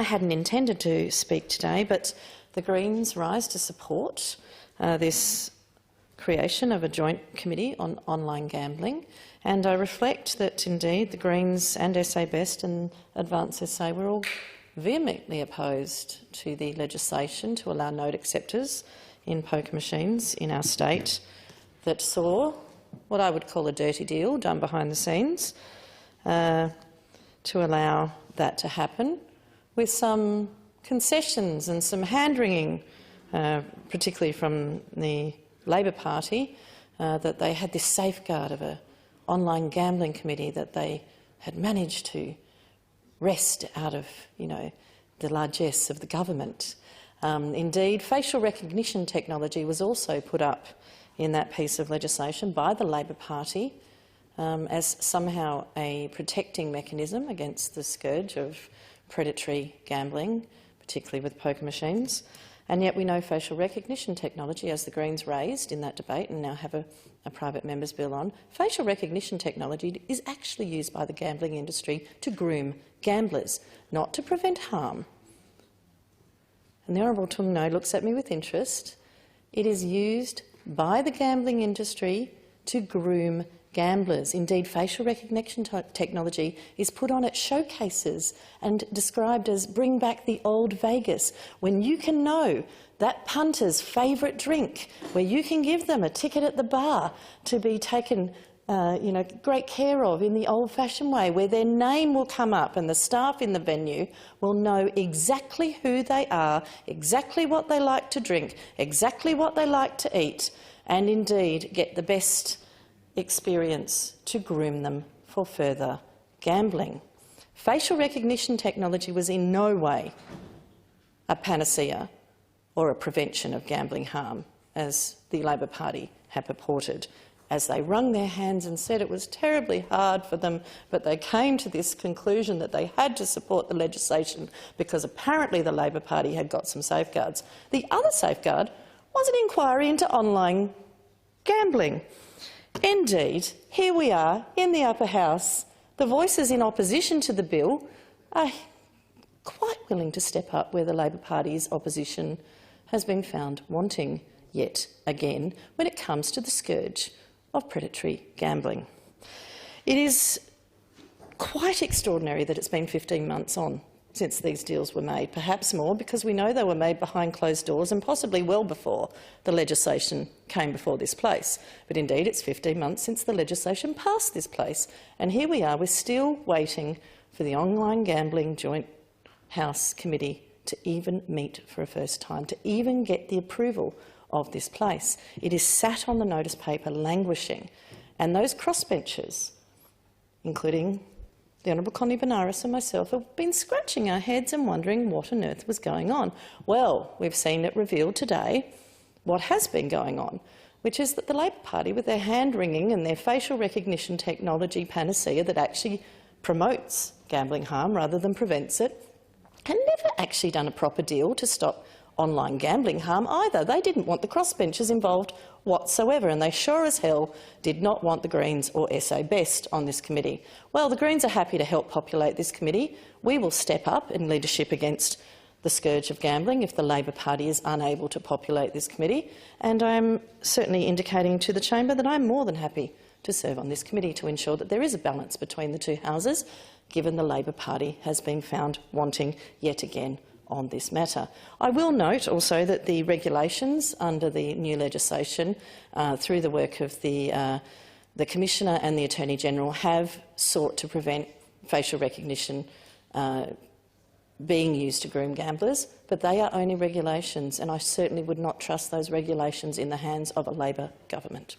I hadn't intended to speak today, but the Greens rise to support this creation of a joint committee on online gambling, and I reflect that indeed the Greens and SA Best and Advance SA were all vehemently opposed to the legislation to allow note acceptors in poker machines in our state that saw what I would call a dirty deal done behind the scenes to allow that to happen, with some concessions and some hand-wringing, particularly from the Labor Party, that they had this safeguard of an online gambling committee that they had managed to wrest out of, the largesse of the government. Indeed, facial recognition technology was also put up in that piece of legislation by the Labor Party as somehow a protecting mechanism against the scourge of predatory gambling, particularly with poker machines. And yet we know facial recognition technology, as the Greens raised in that debate and now have a private member's bill on, facial recognition technology is actually used by the gambling industry to groom gamblers, not to prevent harm. And the Honourable Tung No looks at me with interest. It is used by the gambling industry to groom gamblers. Indeed, facial recognition technology is put on at showcases and described as "bring back the old Vegas," when you can know that punter's favourite drink, where you can give them a ticket at the bar to be taken great care of in the old-fashioned way, where their name will come up and the staff in the venue will know exactly who they are, exactly what they like to drink, exactly what they like to eat, and indeed get the best experience to groom them for further gambling. Facial recognition technology was in no way a panacea or a prevention of gambling harm, as the Labor Party had purported, as they wrung their hands and said it was terribly hard for them, but they came to this conclusion that they had to support the legislation because apparently the Labor Party had got some safeguards. The other safeguard was an inquiry into online gambling. Indeed, here we are in the upper house. The voices in opposition to the bill are quite willing to step up where the Labor Party's opposition has been found wanting yet again when it comes to the scourge of predatory gambling. It is quite extraordinary that it's been 15 months on since these deals were made, perhaps more because we know they were made behind closed doors and possibly well before the legislation came before this place. But indeed, it's 15 months since the legislation passed this place, and here we are, we're still waiting for the Online Gambling Joint House Committee to even meet for a first time, to even get the approval of this place. It is sat on the notice paper languishing, and those crossbenchers, including the Honourable Connie Benares and myself, have been scratching our heads and wondering what on earth was going on. Well, we've seen it revealed today what has been going on, which is that the Labor Party, with their hand-wringing and their facial recognition technology panacea that actually promotes gambling harm rather than prevents it, had never actually done a proper deal to stop online gambling harm either. They didn't want the crossbenchers involved whatsoever, and they sure as hell did not want the Greens or SA Best on this committee. Well, the Greens are happy to help populate this committee. We will step up in leadership against the scourge of gambling if the Labor Party is unable to populate this committee, and I am certainly indicating to the chamber that I am more than happy to serve on this committee to ensure that there is a balance between the two houses, given the Labor Party has been found wanting yet again on this matter. I will note also that the regulations under the new legislation, through the work of the Commissioner and the Attorney-General, have sought to prevent facial recognition being used to groom gamblers, but they are only regulations, and I certainly would not trust those regulations in the hands of a Labor government.